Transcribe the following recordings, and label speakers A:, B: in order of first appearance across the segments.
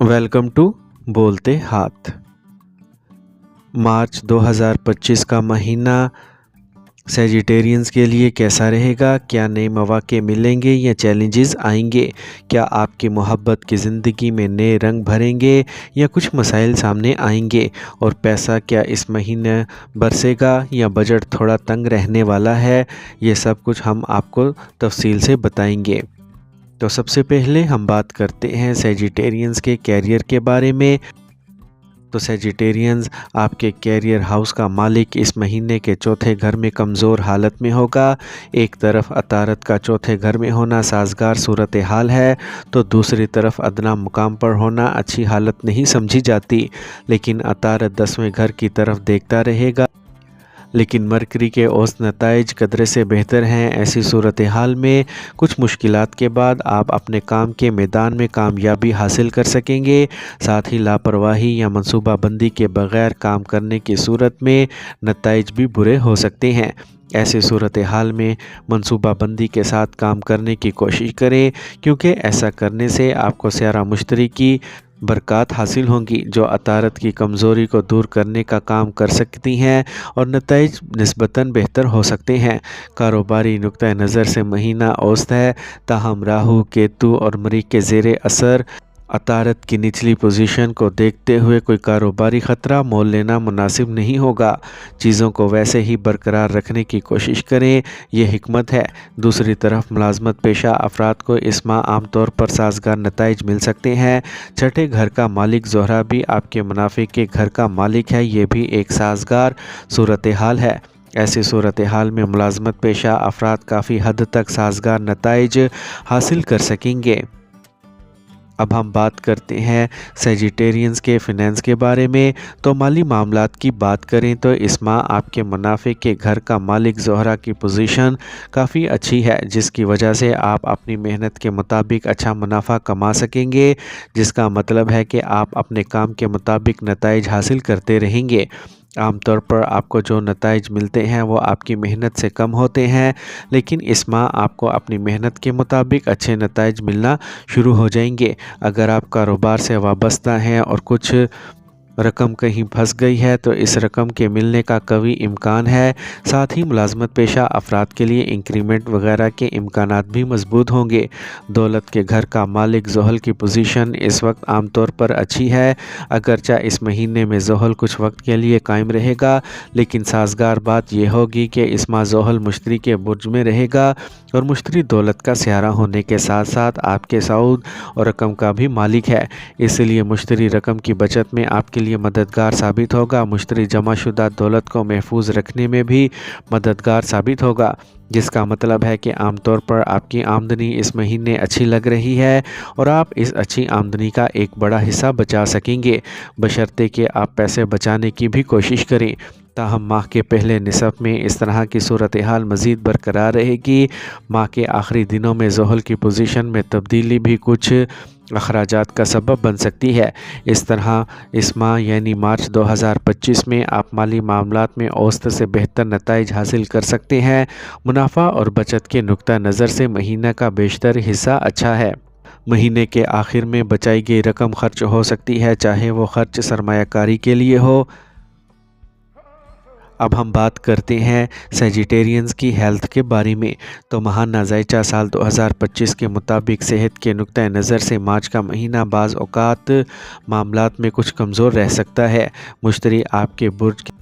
A: Welcome to बोलते हाथ। मार्च 2025 का महीना सैजिटेरियंस के लिए कैसा रहेगा? क्या नए मौके मिलेंगे या चैलेंजेस आएंगे? क्या आपकी मोहब्बत की ज़िंदगी में नए रंग भरेंगे या कुछ मसाइल सामने आएंगे? और पैसा क्या इस महीने बरसेगा या बजट थोड़ा तंग रहने वाला है? ये सब कुछ हम आपको तफसील से बताएंगे। तो सबसे पहले हम बात करते हैं सैजिटेरियंस के कैरियर के बारे में। तो सैजिटेरियंस, आपके कैरियर हाउस का मालिक इस महीने के चौथे घर में कमज़ोर हालत में होगा। एक तरफ अतारत का चौथे घर में होना साजगार सूरत हाल है, तो दूसरी तरफ अदना मुकाम पर होना अच्छी हालत नहीं समझी जाती। लेकिन अतारत 10वें घर की तरफ देखता रहेगा, लेकिन मरकरी के औसत नताइज कदरे से बेहतर हैं। ऐसी सूरत हाल में कुछ मुश्किलात के बाद आप अपने काम के मैदान में कामयाबी हासिल कर सकेंगे। साथ ही लापरवाही या मनसूबाबंदी के बग़ैर काम करने की सूरत में नताइज भी बुरे हो सकते हैं। ऐसी सूरत हाल में मनसूबाबंदी के साथ काम करने की कोशिश करें, क्योंकि ऐसा करने से आपको स्यारा मुश्तरी की बरक़ात हासिल होंगी, जो अतारत की कमज़ोरी को दूर करने का काम कर सकती हैं और नताइज निस्बतन बेहतर हो सकते हैं। कारोबारी नुक्ता नज़र से महीना औसत है, ताहम राहु, केतु और मरीख के ज़ेरे असर अतारत की निचली पोजीशन को देखते हुए कोई कारोबारी ख़तरा मोल लेना मुनासिब नहीं होगा। चीज़ों को वैसे ही बरकरार रखने की कोशिश करें, ये हिकमत है। दूसरी तरफ मुलाजमत पेशा अफराद को इस माह आमतौर पर साजगार नताइज मिल सकते हैं। छठे घर का मालिक ज़ोहरा भी आपके मुनाफे के घर का मालिक है, ये भी एक साजगार सूरत हाल है। ऐसी सूरत हाल में मुलाजमत पेशा अफराद काफ़ी हद तक साजगार नताइज हासिल कर सकेंगे। अब हम बात करते हैं सैजिटेरियंस के फिनेंस के बारे में। तो माली मामलात की बात करें तो इस माह आपके मुनाफे के घर का मालिक ज़ोहरा की पोजीशन काफ़ी अच्छी है, जिसकी वजह से आप अपनी मेहनत के मुताबिक अच्छा मुनाफा कमा सकेंगे, जिसका मतलब है कि आप अपने काम के मुताबिक नताइज हासिल करते रहेंगे। आमतौर पर आपको जो नताइज मिलते हैं वो आपकी मेहनत से कम होते हैं, लेकिन इस माह आपको अपनी मेहनत के मुताबिक अच्छे नताइज मिलना शुरू हो जाएंगे। अगर आप कारोबार से वाबस्ता हैं और कुछ रकम कहीं फंस गई है तो इस रकम के मिलने का कवी इम्कान है। साथ ही मुलाजमत पेशा अफराद के लिए इंक्रीमेंट वगैरह के इम्कानात भी मजबूत होंगे। दौलत के घर का मालिक ज़ोहल की पोजीशन इस वक्त आमतौर पर अच्छी है, अगरचा इस महीने में ज़ोहल कुछ वक्त के लिए कायम रहेगा, लेकिन साजगार बात यह होगी कि इस माह ज़ोहल मुश्तरी के बुर्ज में रहेगा और मुश्तरी दौलत का स्यारा होने के साथ साथ आपके सऊद और रकम का भी मालिक है, इसलिए मुश्तरी रकम की बचत में आपके लिए मददगार साबित होगा। मुश्तरी जमाशुदा दौलत को महफूज रखने में भी मददगार साबित होगा, जिसका मतलब है कि आमतौर पर आपकी आमदनी इस महीने अच्छी लग रही है और आप इस अच्छी आमदनी का एक बड़ा हिस्सा बचा सकेंगे, बशर्ते कि आप पैसे बचाने की भी कोशिश करें। ताहम माह के पहले निसफ में इस तरह की सूरत हाल मज़ीद बरकरार रहेगी। माह के आखिरी दिनों में ज़ोहल की पोजीशन में तब्दीली भी कुछ अखराजात का सबब बन सकती है। इस तरह इस माह यानी मार्च 2025 में आप माली मामलात में औसत से बेहतर नताइज हासिल कर सकते हैं। मुनाफा और बचत के नुक्ता नज़र से महीना का बेशतर हिस्सा अच्छा है। महीने के आखिर में बचाई गई रकम खर्च हो सकती है, चाहे वो खर्च सरमायाकारी के लिए हो। अब हम बात करते हैं सैजिटेरियंस की हेल्थ के बारे में। तो महाना ज़ायचा साल 2025 के मुताबिक सेहत के नुक्ता नज़र से मार्च का महीना बाज़ औक़ात मामलात में कुछ कमज़ोर रह सकता है। मुश्तरी आपके बुर्ज के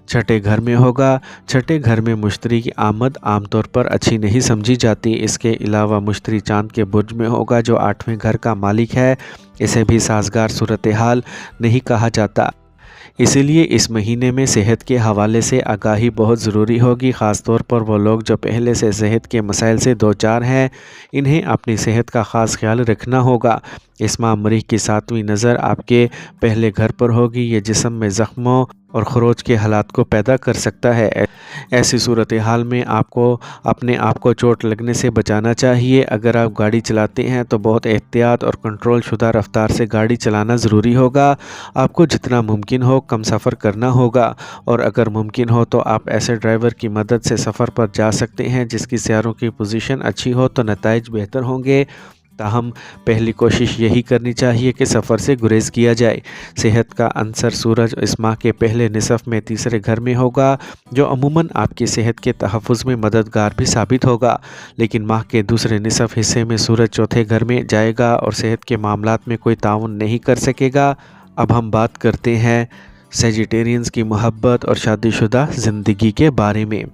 A: छठे घर में होगा। छठे घर में मुश्तरी की आमद आमतौर पर अच्छी नहीं समझी जाती। इसके अलावा मुश्तरी चांद के बुर्ज में होगा, जो 8वें घर का मालिक है। इसे भी साजगार सूरत हाल नहीं कहा जाता, इसीलिए इस महीने में सेहत के हवाले से आगाही बहुत ज़रूरी होगी। ख़ास तौर पर वो लोग जो पहले से सेहत के मसाइल से दो चार हैं, इन्हें अपनी सेहत का ख़ास ख्याल रखना होगा। इस माह मरीख की 7वीं नज़र आपके पहले घर पर होगी। ये जिस्म में ज़ख्मों और खरोच के हालात को पैदा कर सकता है। ऐसी सूरत हाल में आपको अपने आप को चोट लगने से बचाना चाहिए। अगर आप गाड़ी चलाते हैं तो बहुत एहतियात और कंट्रोल शुदा रफ्तार से गाड़ी चलाना ज़रूरी होगा। आपको जितना मुमकिन हो कम सफ़र करना होगा, और अगर मुमकिन हो तो आप ऐसे ड्राइवर की मदद से सफ़र पर जा सकते हैं जिसकी सैरों की पोजीशन अच्छी हो, तो नताइज बेहतर होंगे। ताहम पहली कोशिश यही करनी चाहिए कि सफ़र से गुरेज किया जाए। सेहत का अंसर सूरज इस माह के पहले निसफ में तीसरे घर में होगा, जो अमूमन आपकी सेहत के तहफ़्फ़ुज़ में मददगार भी साबित होगा। लेकिन माह के दूसरे निसफ हिस्से में सूरज चौथे घर में जाएगा और सेहत के मामलात में कोई ताउन नहीं कर सकेगा। अब हम बात करते हैं सेजिटेरियंस की मोहब्बत और शादीशुदा ज़िंदगी के बारे में।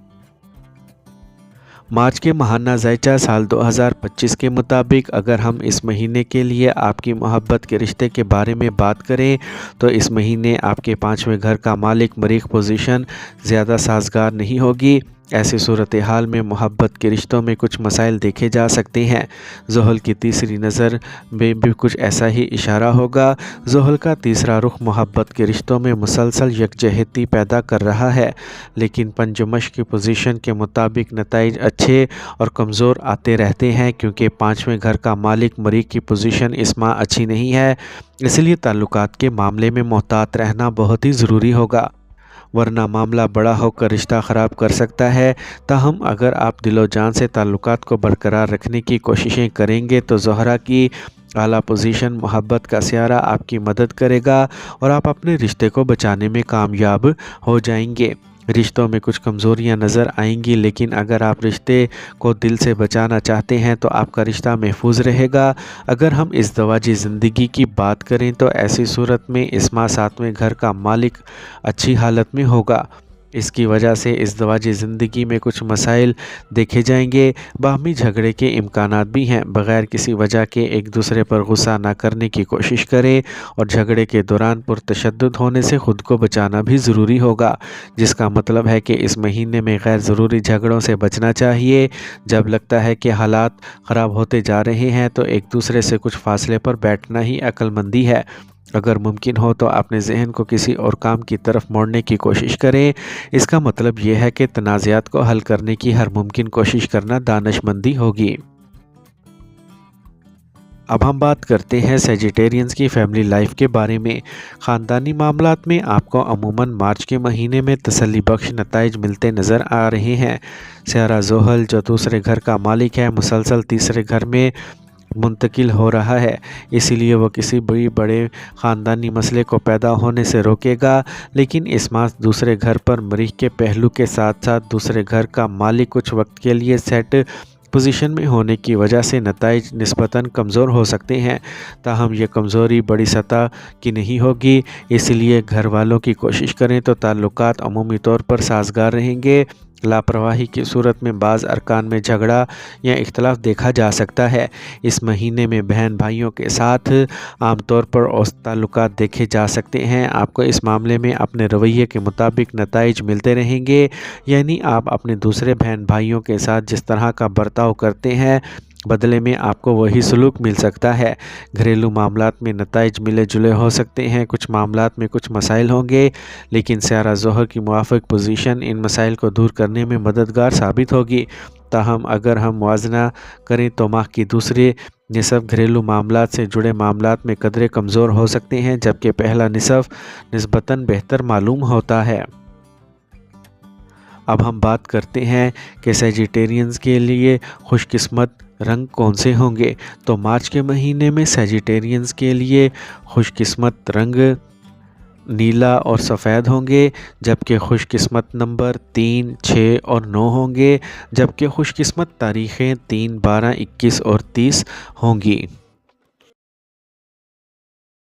A: मार्च के माहाना ज़ायचा साल 2025 के मुताबिक अगर हम इस महीने के लिए आपकी मोहब्बत के रिश्ते के बारे में बात करें तो इस महीने आपके 5वें घर का मालिक मरीख पोजीशन ज़्यादा साजगार नहीं होगी। ऐसी सूरत हाल में मोहब्बत के रिश्तों में कुछ मसाइल देखे जा सकते हैं। ज़ोहल की तीसरी नज़र में भी कुछ ऐसा ही इशारा होगा। ज़ोहल का तीसरा रुख मोहब्बत के रिश्तों में मुसलसल यकजहती पैदा कर रहा है, लेकिन पंजमश की पोजीशन के मुताबिक नताइज अच्छे और कमज़ोर आते रहते हैं क्योंकि 5वें घर का मालिक मरीख की पोजीशन इस माह अच्छी नहीं है। इसलिए ताल्लुकात के मामले में मोहतात रहना बहुत ही ज़रूरी होगा, वरना मामला बड़ा होकर रिश्ता ख़राब कर सकता है। ताहम अगर आप दिलो जान से ताल्लुकात को बरकरार रखने की कोशिशें करेंगे तो ज़ोहरा की आला पोजीशन मोहब्बत का सियारा आपकी मदद करेगा और आप अपने रिश्ते को बचाने में कामयाब हो जाएंगे। रिश्तों में कुछ कमज़ोरियां नज़र आएंगी, लेकिन अगर आप रिश्ते को दिल से बचाना चाहते हैं तो आपका रिश्ता महफूज रहेगा। अगर हम इस दवाजी ज़िंदगी की बात करें तो ऐसी सूरत में इस माह 7वें घर का मालिक अच्छी हालत में होगा। इसकी वजह से इस दवाजी ज़िंदगी में कुछ मसाइल देखे जाएंगे। बाहमी झगड़े के इम्कानात भी हैं। बग़ैर किसी वजह के एक दूसरे पर गुस्सा ना करने की कोशिश करें और झगड़े के दौरान पुरतशद्दुद होने से ख़ुद को बचाना भी ज़रूरी होगा, जिसका मतलब है कि इस महीने में गैर ज़रूरी झगड़ों से बचना चाहिए। जब लगता है कि हालात ख़राब होते जा रहे हैं तो एक दूसरे से कुछ फासले पर बैठना ही अक्लमंदी है। अगर मुमकिन हो तो अपने जहन को किसी और काम की तरफ मोड़ने की कोशिश करें। इसका मतलब यह है कि तनाज़ात को हल करने की हर मुमकिन कोशिश करना दानिशमंदी होगी। अब हम बात करते हैं सेजिटेरियंस की फैमिली लाइफ के बारे में। ख़ानदानी मामलात में आपको अमूमन मार्च के महीने में तसल्ली बख्श नताइज मिलते नज़र आ रहे हैं। सियारा ज़ोहल जो दूसरे घर का मालिक है मुसलसल तीसरे घर में मुंतकिल हो रहा है, इसीलिए वो किसी भी बड़े ख़ानदानी मसले को पैदा होने से रोकेगा। लेकिन इस माह दूसरे घर पर मरीख के पहलू के साथ साथ दूसरे घर का मालिक कुछ वक्त के लिए सेट पोजीशन में होने की वजह से नताइज निस्बतन कमज़ोर हो सकते हैं। ताहम यह कमज़ोरी बड़ी सतह की नहीं होगी, इसलिए घर वालों की कोशिश करें तो ताल्लुकात अमूमी तौर पर साजगार रहेंगे। लापरवाही की सूरत में बाज़ अरकान में झगड़ा या इख्तलाफ देखा जा सकता है। इस महीने में बहन भाइयों के साथ आमतौर पर औसत ताल्लुकात देखे जा सकते हैं। आपको इस मामले में अपने रवैये के मुताबिक नताइज मिलते रहेंगे, यानी आप अपने दूसरे बहन भाइयों के साथ जिस तरह का बर्ताव करते हैं बदले में आपको वही सलूक मिल सकता है। घरेलू मामलात में नताइज मिले जुले हो सकते हैं। कुछ मामलात में कुछ मसाइल होंगे, लेकिन सियारा ज़ोहर की मुवाफ़िक पोजीशन इन मसाइल को दूर करने में मददगार साबित होगी। ताहम अगर हम मुआवजना करें तो माह की दूसरी निसफ घरेलू मामलात से जुड़े मामलात में कदरे कमज़ोर हो सकते हैं, जबकि पहला निसफ निस्बतन बेहतर मालूम होता है। अब हम बात करते हैं कि सेजिटेरियंस के लिए खुशकिस्मत रंग कौन से होंगे। तो मार्च के महीने में सेजिटेरियंस के लिए खुशकिस्मत रंग नीला और सफ़ेद होंगे, जबकि खुशकिस्मत नंबर 3, 6 और 9 होंगे, जबकि खुशकिस्मत तारीख़ें 3, 12, 21 और 30 होंगी।